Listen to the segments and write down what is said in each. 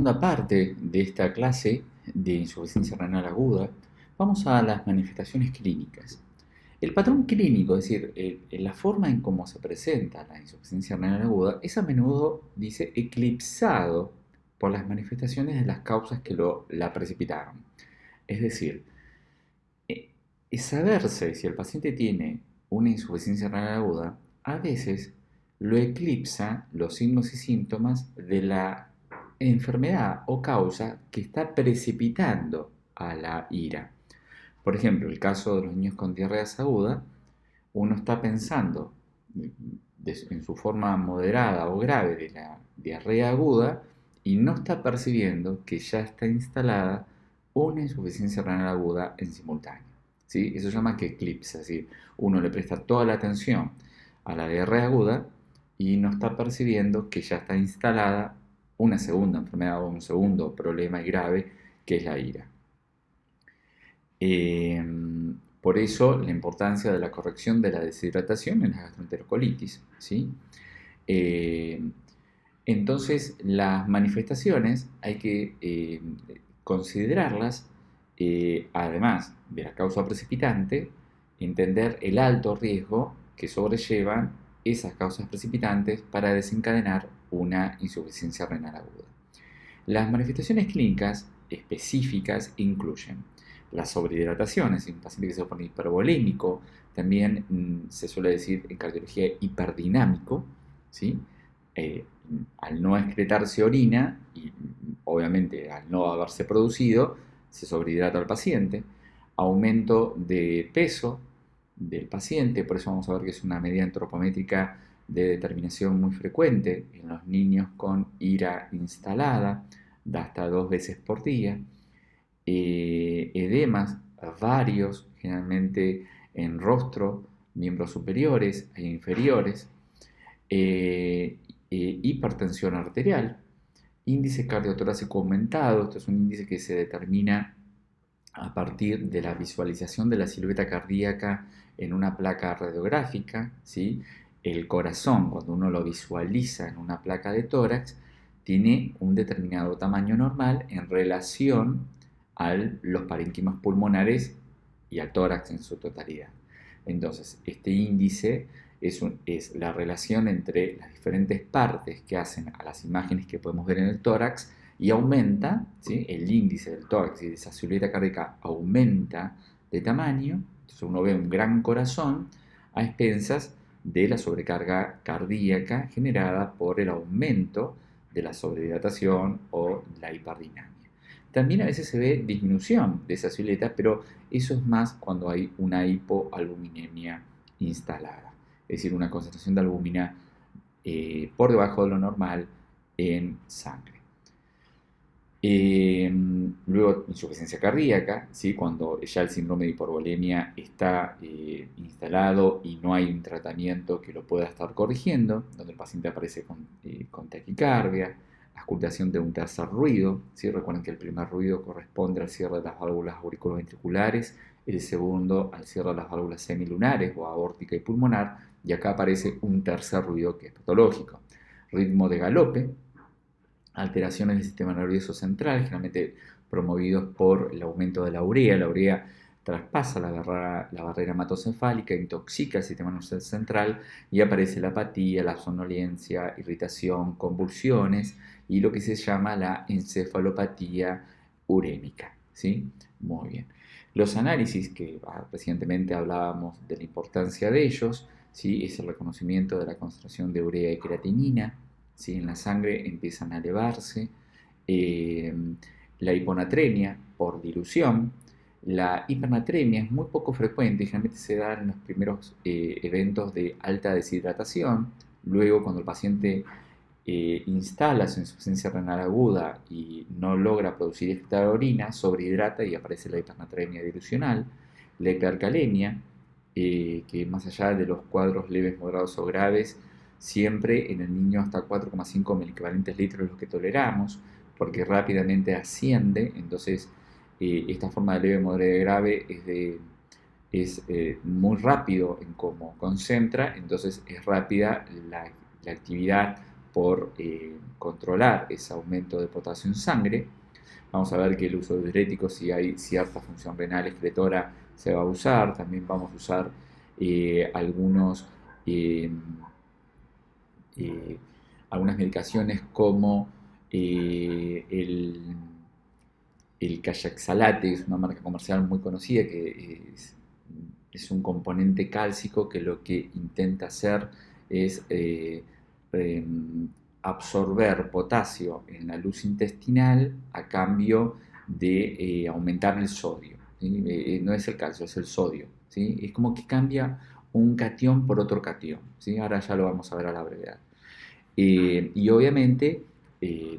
Segunda parte de esta clase de insuficiencia renal aguda, vamos a las manifestaciones clínicas. El patrón clínico, es decir, la forma en cómo se presenta la insuficiencia renal aguda, es a menudo, dice, eclipsado por las manifestaciones de las causas que la precipitaron. Es decir, saberse si el paciente tiene una insuficiencia renal aguda, a veces lo eclipsa los signos y síntomas de la enfermedad o causa que está precipitando a la ira. Por ejemplo, el caso de los niños con diarrea aguda, uno está pensando en su forma moderada o grave de la diarrea aguda y no está percibiendo que ya está instalada una insuficiencia renal aguda en simultáneo. ¿Sí? Eso se llama que eclipsa, es decir, uno le presta toda la atención a la diarrea aguda y no está percibiendo que ya está instalada una segunda enfermedad o un segundo problema grave que es la ira. Por eso la importancia de la corrección de la deshidratación en la gastroenterocolitis, ¿sí? Eh, entonces las manifestaciones hay que considerarlas, además de la causa precipitante, entender el alto riesgo que sobrellevan esas causas precipitantes para desencadenar una insuficiencia renal aguda. Las manifestaciones clínicas específicas incluyen la sobrehidratación, es decir, un paciente que se pone hipervolémico, también se suele decir en cardiología hiperdinámico, ¿sí? Al no excretarse orina y obviamente al no haberse producido, se sobrehidrata al paciente, aumento de peso del paciente, por eso vamos a ver que es una medida antropométrica de determinación muy frecuente en los niños con ira instalada, da hasta 2 veces por día, edemas varios, generalmente en rostro, miembros superiores e inferiores, hipertensión arterial, índice cardiotorácico aumentado, esto es un índice que se determina a partir de la visualización de la silueta cardíaca en una placa radiográfica, ¿sí? El corazón, cuando uno lo visualiza en una placa de tórax, tiene un determinado tamaño normal en relación a los parénquimas pulmonares y al tórax en su totalidad. Entonces, este índice es la relación entre las diferentes partes que hacen a las imágenes que podemos ver en el tórax y aumenta, ¿sí? El índice del tórax y de esa silueta cardíaca aumenta de tamaño, entonces uno ve un gran corazón a expensas de la sobrecarga cardíaca generada por el aumento de la sobrehidratación o la hiperdinamia. También a veces se ve disminución de esa silueta, pero eso es más cuando hay una hipoalbuminemia instalada, es decir, una concentración de albúmina por debajo de lo normal en sangre. Luego, insuficiencia cardíaca, ¿sí? Cuando ya el síndrome de hipovolemia está instalado y no hay un tratamiento que lo pueda estar corrigiendo, donde el paciente aparece con taquicardia, auscultación de un tercer ruido, ¿sí? Recuerden que el primer ruido corresponde al cierre de las válvulas auriculoventriculares, el segundo al cierre de las válvulas semilunares o aórtica y pulmonar, y acá aparece un tercer ruido que es patológico. Ritmo de galope, alteraciones del sistema nervioso central, generalmente promovidos por el aumento de la urea. La urea traspasa la barrera hematocefálica, intoxica el sistema nervioso central y aparece la apatía, la somnolencia, irritación, convulsiones y lo que se llama la encefalopatía urémica, ¿sí? Muy bien. Los análisis, que recientemente hablábamos de la importancia de ellos, ¿sí? Es el reconocimiento de la concentración de urea y creatinina, ¿sí? En la sangre empiezan a elevarse, la hiponatremia por dilución. La hipernatremia es muy poco frecuente y generalmente se da en los primeros eventos de alta deshidratación. Luego, cuando el paciente instala su insuficiencia renal aguda y no logra producir y excretar orina, sobrehidrata y aparece la hipernatremia dilucional. La hipercalemia, que más allá de los cuadros leves, moderados o graves, siempre en el niño hasta 4,5 miliequivalentes litros es lo que toleramos, porque rápidamente asciende. Entonces esta forma de leve, moderada y grave es muy rápido en cómo concentra, entonces es rápida la actividad por controlar ese aumento de potasio en sangre. Vamos a ver que el uso de diuréticos, si hay cierta función renal excretora, se va a usar. También vamos a usar algunos, eh, eh, algunas medicaciones como el Cayaxalate, que es una marca comercial muy conocida, que es un componente cálcico que lo que intenta hacer es eh, absorber potasio en la luz intestinal a cambio de aumentar el sodio. ¿Sí? No es el calcio, es el sodio. ¿Sí? Es como que cambia un catión por otro catión. ¿Sí? Ahora ya lo vamos a ver a la brevedad. Y obviamente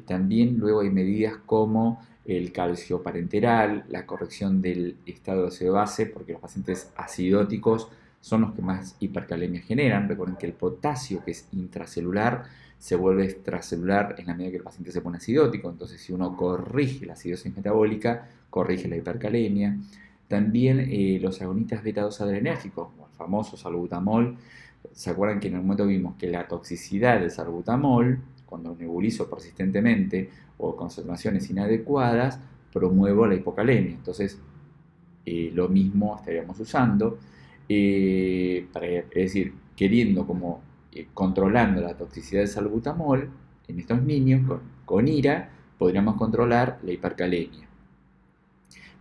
también luego hay medidas como el calcio parenteral, la corrección del estado de ácido base, porque los pacientes acidóticos son los que más hipercalemia generan. Recuerden que el potasio, que es intracelular, se vuelve extracelular en la medida que el paciente se pone acidótico. Entonces, si uno corrige la acidosis metabólica, corrige la hipercalemia. También los agonistas beta-2 adrenérgicos, como el famoso salbutamol. ¿Se acuerdan que en el momento vimos que la toxicidad del salbutamol, cuando nebulizo persistentemente o concentraciones inadecuadas, promuevo la hipocalemia? Entonces, lo mismo estaríamos usando, es decir, queriendo como controlando la toxicidad del salbutamol en estos niños con IRA, podríamos controlar la hipercalemia.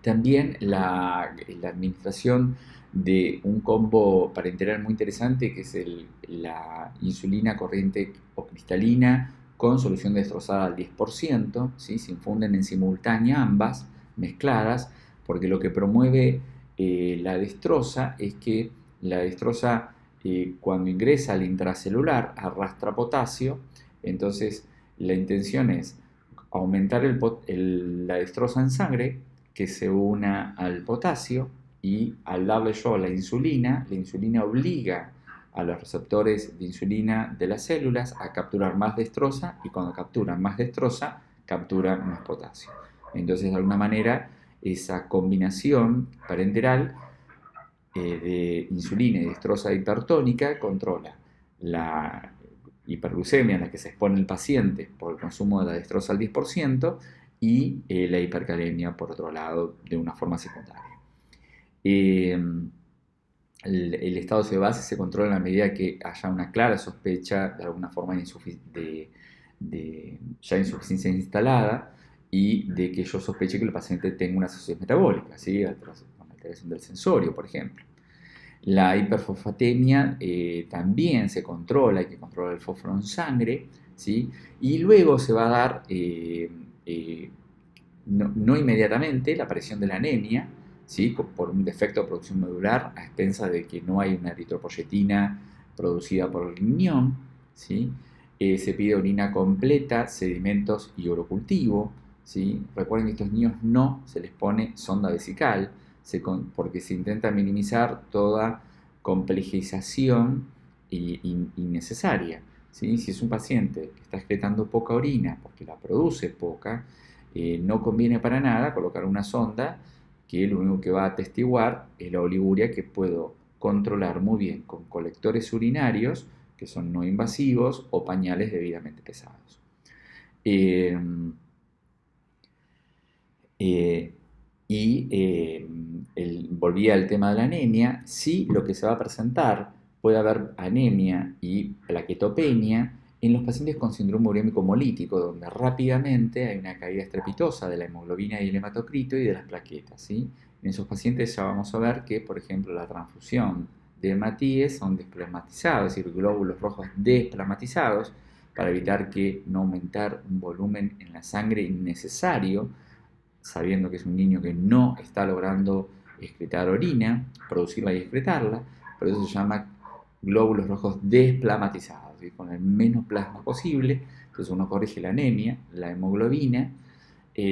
También la administración de un combo parenteral muy interesante, que es la insulina corriente o cristalina con solución destrozada al 10%, ¿sí? Se infunden en simultánea ambas, mezcladas, porque lo que promueve la destroza es que la destroza cuando ingresa al intracelular arrastra potasio. Entonces la intención es aumentar la destroza en sangre, que se una al potasio, y al darle yo la insulina obliga a los receptores de insulina de las células a capturar más destroza, y cuando capturan más destroza, capturan más potasio. Entonces, de alguna manera, esa combinación parenteral de insulina y destroza hipertónica controla la hiperglucemia en la que se expone el paciente por el consumo de la destroza al 10%, y la hipercalemia, por otro lado, de una forma secundaria. El estado de base se controla en la medida que haya una clara sospecha de alguna forma de ya insuficiencia instalada, y de que yo sospeche que el paciente tenga una acidosis metabólica, ¿sí? Alteración del sensorio, por ejemplo. La hiperfosfatemia también se controla, hay que controlar el fósforo en sangre, ¿sí? Y luego se va a dar, no inmediatamente, la aparición de la anemia, ¿sí? Por un defecto de producción medular, a expensas de que no hay una eritropoyetina producida por el riñón, ¿sí? Se pide orina completa, sedimentos y orocultivo, ¿sí? Recuerden que a estos niños no se les pone sonda vesical, porque se intenta minimizar toda complejización innecesaria, ¿sí? Si es un paciente que está excretando poca orina porque la produce poca, no conviene para nada colocar una sonda que lo único que va a atestiguar es la oliguria, que puedo controlar muy bien con colectores urinarios que son no invasivos o pañales debidamente pesados. Eh, eh, volvía al tema de la anemia. Sí, lo que se va a presentar, puede haber anemia y plaquetopenia en los pacientes con síndrome urémico hemolítico, donde rápidamente hay una caída estrepitosa de la hemoglobina y el hematocrito y de las plaquetas, ¿sí? En esos pacientes ya vamos a ver que, por ejemplo, la transfusión de hematíes son desplasmatizados, es decir, glóbulos rojos desplasmatizados, para evitar que no aumentar un volumen en la sangre innecesario, sabiendo que es un niño que no está logrando excretar orina, producirla y excretarla. Por eso se llama glóbulos rojos desplasmatizados, ¿sí? Con el menos plasma posible. Entonces uno corrige la anemia, la hemoglobina.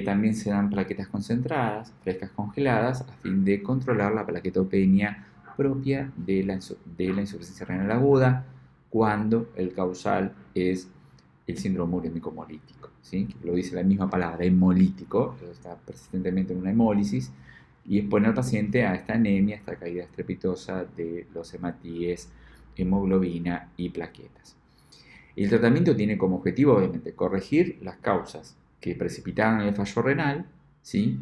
También se dan plaquetas concentradas, frescas congeladas, a fin de controlar la plaquetopenia propia de la insuficiencia renal aguda, cuando el causal es el síndrome urémico hemolítico, ¿sí? Que lo dice la misma palabra, hemolítico, está persistentemente en una hemólisis, y expone al paciente a esta anemia, esta caída estrepitosa de los hematíes, hemoglobina y plaquetas. El tratamiento tiene como objetivo, obviamente, corregir las causas que precipitaron el fallo renal, ¿sí?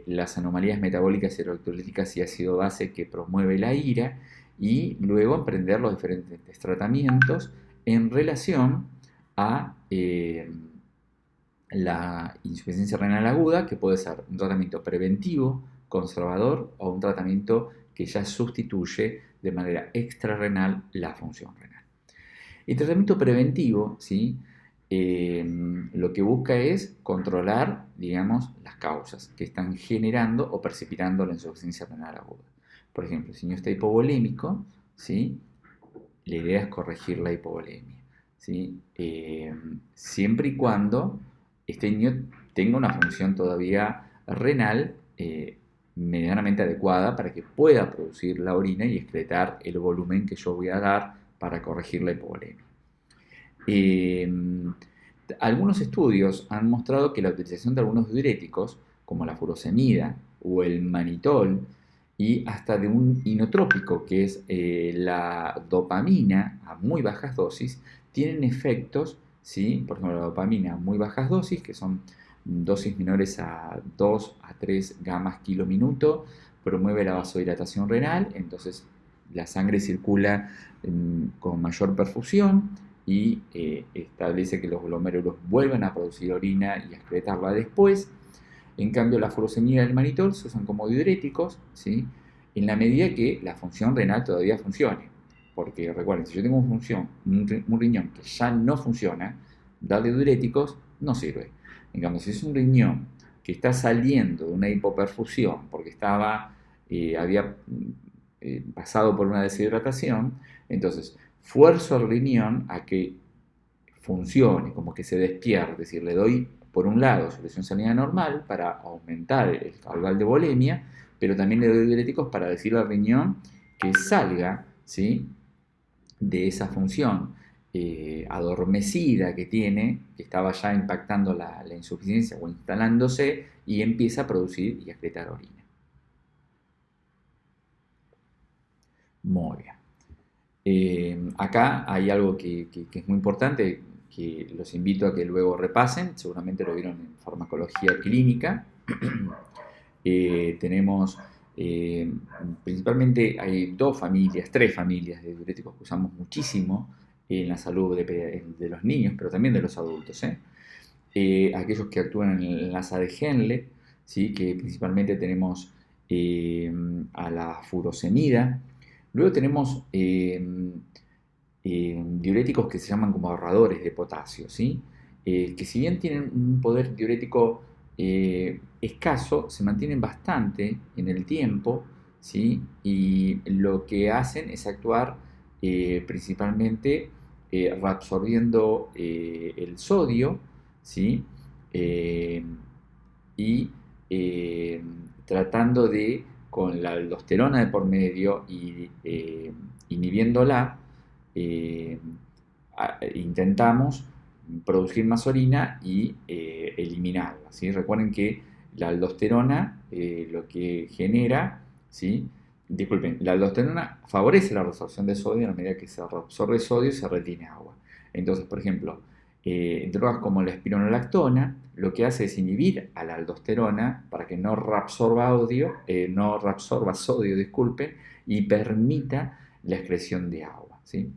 Las anomalías metabólicas, electrolíticas y ácido base que promueve la ira, y luego emprender los diferentes tratamientos en relación a la insuficiencia renal aguda, que puede ser un tratamiento preventivo, conservador, o un tratamiento que ya sustituye de manera extrarrenal la función renal. El tratamiento preventivo, ¿sí? Lo que busca es controlar, digamos, las causas que están generando o precipitando la insuficiencia renal aguda. Por ejemplo, si el niño está hipovolémico, ¿sí? La idea es corregir la hipovolemia, ¿sí? Siempre y cuando este niño tenga una función todavía renal medianamente adecuada para que pueda producir la orina y excretar el volumen que yo voy a dar para corregir la hipovolemia. Algunos estudios han mostrado que la utilización de algunos diuréticos, como la furosemida o el manitol, y hasta de un inotrópico, que es la dopamina a muy bajas dosis, tienen efectos, ¿sí? Por ejemplo, la dopamina a muy bajas dosis, que son dosis menores a 2 a 3 gamas kilo minuto, promueve la vasodilatación renal, entonces la sangre circula con mayor perfusión y establece que los glomérulos vuelvan a producir orina y a excretarla después. En cambio, la furosemida y el manitol se usan como diuréticos, ¿sí? En la medida que la función renal todavía funcione. Porque recuerden, si yo tengo un riñón que ya no funciona, darle diuréticos no sirve. En cambio, si es un riñón que está saliendo de una hipoperfusión porque había pasado por una deshidratación, entonces fuerzo al riñón a que funcione, como que se despierte, es decir, le doy por un lado solución sanguínea normal para aumentar el caudal de volemia, pero también le doy diuréticos para decirle al riñón que salga, ¿sí? De esa función adormecida que tiene, que estaba ya impactando la insuficiencia o instalándose, y empieza a producir y a excretar orina. Muy bien. Acá hay algo que es muy importante, que los invito a que luego repasen, seguramente lo vieron en farmacología clínica. Tenemos principalmente hay tres familias de diuréticos que usamos muchísimo en la salud de los niños, pero también de los adultos. Aquellos que actúan en la asa de Henle, ¿sí? Que principalmente tenemos a la furosemida. Luego tenemos diuréticos que se llaman como ahorradores de potasio, ¿sí? Que si bien tienen un poder diurético escaso, se mantienen bastante en el tiempo, ¿sí? Y lo que hacen es actuar principalmente reabsorbiendo el sodio, ¿sí? Y tratando de, con la aldosterona de por medio y inhibiéndola, intentamos producir más orina y eliminarla, ¿sí? Recuerden que la aldosterona lo que genera, ¿sí? Disculpen, la aldosterona favorece la reabsorción de sodio. En la medida que se reabsorbe sodio se retiene agua. Entonces, por ejemplo, drogas como la espironolactona lo que hace es inhibir a la aldosterona para que no reabsorba sodio, disculpen, y permita la excreción de agua, ¿sí?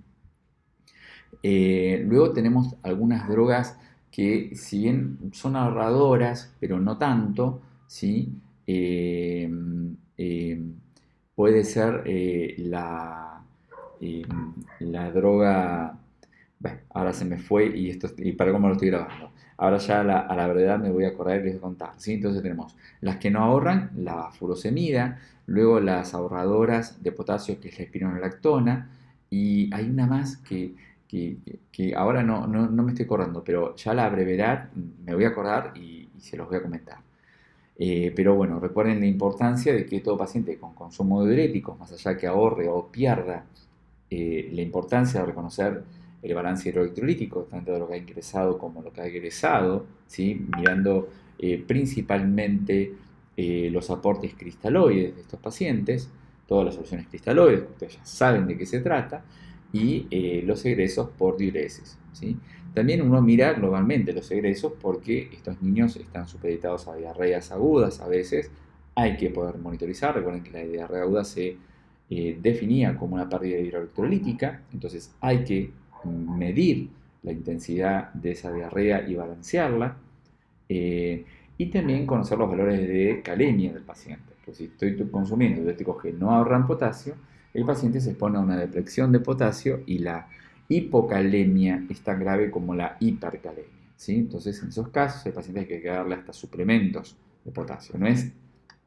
Luego tenemos algunas drogas que, si bien son ahorradoras, pero no tanto, ¿sí? Puede ser la droga. Bueno, ahora se me fue y para cómo lo estoy grabando. Ahora ya a la verdad me voy a acordar y les voy a contar, ¿sí? Entonces tenemos las que no ahorran, la furosemida, luego las ahorradoras de potasio, que es la espironolactona, y hay una más que ahora no me estoy acordando, pero ya a la brevedad me voy a acordar y se los voy a comentar. Pero bueno, recuerden la importancia de que todo paciente con consumo de diuréticos, más allá que ahorre o pierda, la importancia de reconocer el balance hidroelectrolítico, tanto de lo que ha ingresado como lo que ha egresado, ¿sí? Mirando principalmente los aportes cristaloides de estos pacientes, todas las soluciones cristaloides, que ustedes ya saben de qué se trata, y los egresos por diuresis, ¿sí? También uno mira globalmente los egresos porque estos niños están supeditados a diarreas agudas a veces. Hay que poder monitorizar. Recuerden que la diarrea aguda se definía como una pérdida hidroelectrolítica, entonces hay que medir la intensidad de esa diarrea y balancearla. Y también conocer los valores de calemia del paciente. Pues si estoy consumiendo diuréticos que no ahorran potasio, el paciente se expone a una depresión de potasio y la hipocalemia es tan grave como la hipercalemia, ¿sí? Entonces, en esos casos, el paciente hay que darle hasta suplementos de potasio. No es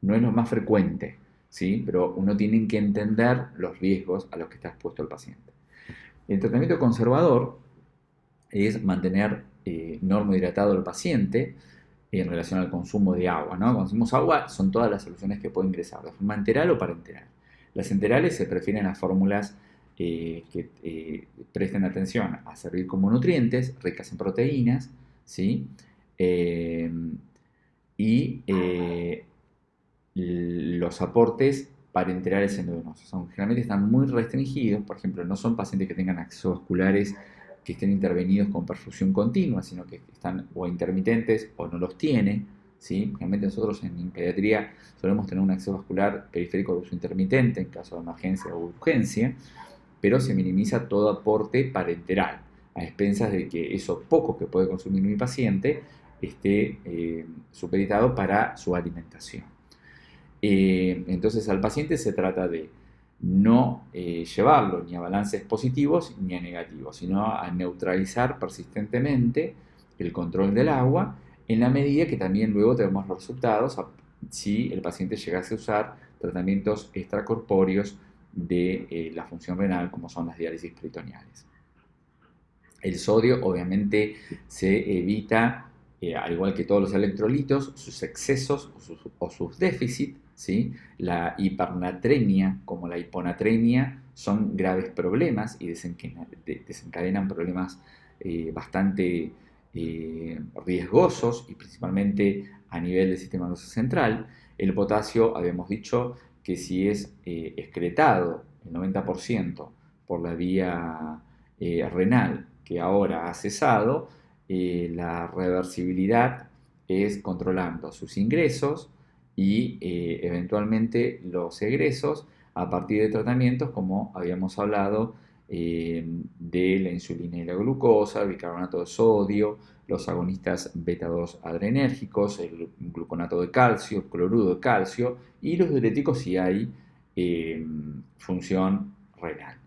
lo más frecuente, ¿sí? Pero uno tiene que entender los riesgos a los que está expuesto el paciente. El tratamiento conservador es mantener normohidratado al paciente en relación al consumo de agua, ¿no? Cuando consumimos agua, son todas las soluciones que puede ingresar, de forma enteral o parenteral. Las enterales se prefieren a fórmulas que presten atención a servir como nutrientes, ricas en proteínas, ¿sí? Eh, y los aportes parenterales endovenosos. Generalmente están muy restringidos, por ejemplo, no son pacientes que tengan accesos vasculares que estén intervenidos con perfusión continua, sino que están o intermitentes o no los tiene, ¿sí? Generalmente nosotros en pediatría solemos tener un acceso vascular periférico de uso intermitente en caso de emergencia o urgencia, pero se minimiza todo aporte parenteral, a expensas de que eso poco que puede consumir mi paciente esté supeditado para su alimentación. Entonces al paciente se trata de no llevarlo ni a balances positivos ni a negativos, sino a neutralizar persistentemente el control del agua en la medida que también luego tenemos los resultados si el paciente llegase a usar tratamientos extracorpóreos de la función renal como son las diálisis peritoneales. El sodio obviamente se evita, al igual que todos los electrolitos, sus excesos o sus déficits, ¿sí? La hipernatremia como la hiponatremia son graves problemas y desencadenan problemas bastante riesgosos y principalmente a nivel del sistema nervioso central. El potasio, habíamos dicho que si es excretado el 90% por la vía renal, que ahora ha cesado, la reversibilidad es controlando sus ingresos y eventualmente los egresos a partir de tratamientos como habíamos hablado de la insulina y la glucosa, el bicarbonato de sodio, los agonistas beta-2 adrenérgicos, el gluconato de calcio, el cloruro de calcio y los diuréticos si hay función renal.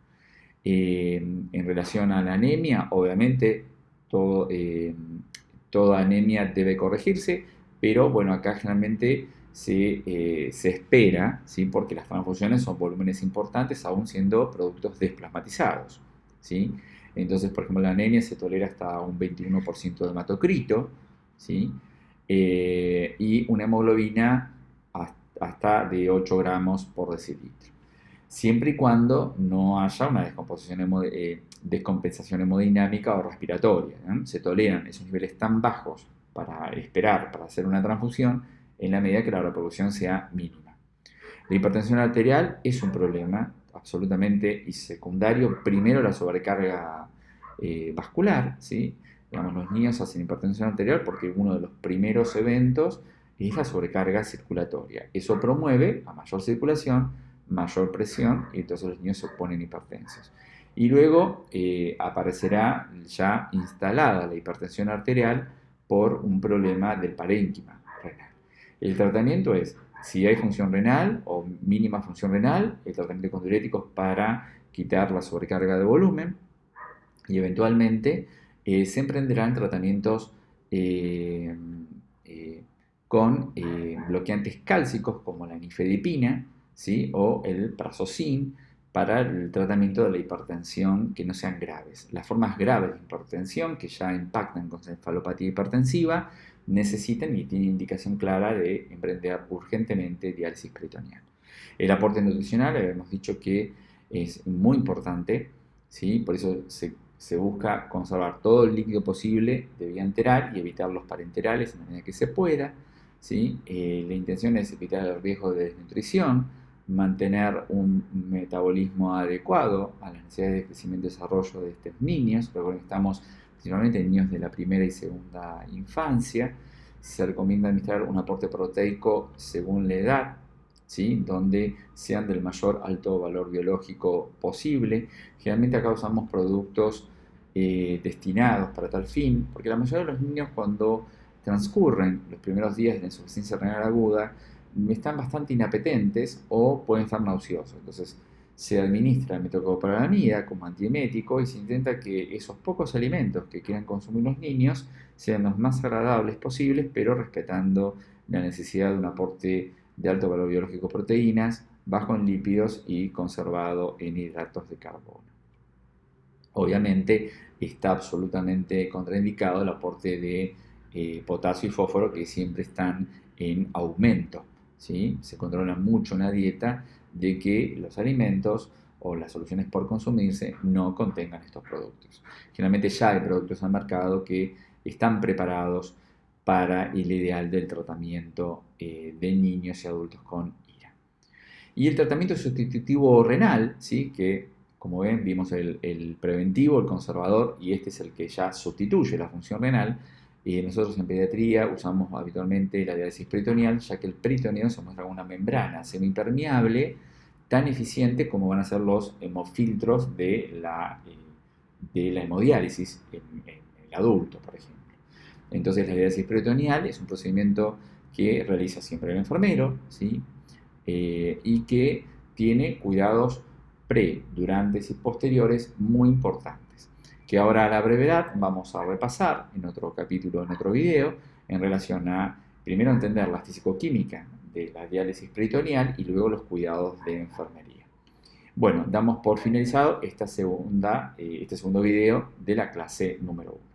En relación a la anemia, obviamente toda anemia debe corregirse, pero bueno, acá generalmente se espera, ¿sí? Porque las transfusiones son volúmenes importantes, aún siendo productos desplasmatizados, ¿sí? Entonces, por ejemplo, la anemia se tolera hasta un 21% de hematocrito, ¿sí? Y una hemoglobina hasta de 8 gramos por decilitro. Siempre y cuando no haya una descompensación hemodinámica o respiratoria, ¿no? Se toleran esos niveles tan bajos para esperar, para hacer una transfusión, en la medida que la reproducción sea mínima. La hipertensión arterial es un problema absolutamente y secundario. Primero la sobrecarga vascular, ¿sí? Digamos, los niños hacen hipertensión arterial porque uno de los primeros eventos es la sobrecarga circulatoria. Eso promueve a mayor circulación, mayor presión y entonces los niños se ponen hipertensos. Y luego aparecerá ya instalada la hipertensión arterial por un problema del parénquima renal. El tratamiento es, si hay función renal o mínima función renal, el tratamiento con diuréticos para quitar la sobrecarga de volumen y eventualmente se emprenderán tratamientos con bloqueantes cálcicos como la nifedipina, ¿sí? O el prazosin para el tratamiento de la hipertensión que no sean graves. Las formas graves de hipertensión que ya impactan con encefalopatía hipertensiva necesitan y tienen indicación clara de emprender urgentemente diálisis peritoneal. El aporte nutricional, habíamos dicho que es muy importante, ¿sí? Por eso se busca conservar todo el líquido posible de vía enteral y evitar los parenterales en la medida que se pueda, ¿sí? La intención es evitar el riesgo de desnutrición, mantener un metabolismo adecuado a las necesidades de crecimiento y desarrollo de estos niños. Recuerden que estamos principalmente en niños de la primera y segunda infancia. Se recomienda administrar un aporte proteico según la edad, ¿sí? Donde sean del mayor alto valor biológico posible. Generalmente acá usamos productos destinados para tal fin, porque la mayoría de los niños, cuando transcurren los primeros días de la insuficiencia renal aguda, están bastante inapetentes o pueden estar nauseosos. Entonces se administra el metocoprolamida como antiemético y se intenta que esos pocos alimentos que quieran consumir los niños sean los más agradables posibles, pero respetando la necesidad de un aporte de alto valor biológico, proteínas, bajo en lípidos y conservado en hidratos de carbono. Obviamente está absolutamente contraindicado el aporte de potasio y fósforo, que siempre están en aumento, ¿sí? Se controla mucho en la dieta de que los alimentos o las soluciones por consumirse no contengan estos productos. Generalmente ya hay productos al mercado que están preparados para el ideal del tratamiento de niños y adultos con IRA. Y el tratamiento sustitutivo renal, ¿sí? Que como ven, vimos el preventivo, el conservador, y este es el que ya sustituye la función renal. Nosotros en pediatría usamos habitualmente la diálisis peritoneal, ya que el peritoneo se muestra como una membrana semipermeable tan eficiente como van a ser los hemofiltros de la hemodiálisis en el adulto, por ejemplo. Entonces la diálisis peritoneal es un procedimiento que realiza siempre el enfermero, ¿sí? Y que tiene cuidados pre, durante y posteriores muy importantes, que ahora a la brevedad vamos a repasar en otro capítulo, en otro video, en relación a, primero, entender la fisicoquímica de la diálisis peritoneal y luego los cuidados de enfermería. Bueno, damos por finalizado este segundo video de la clase número 1.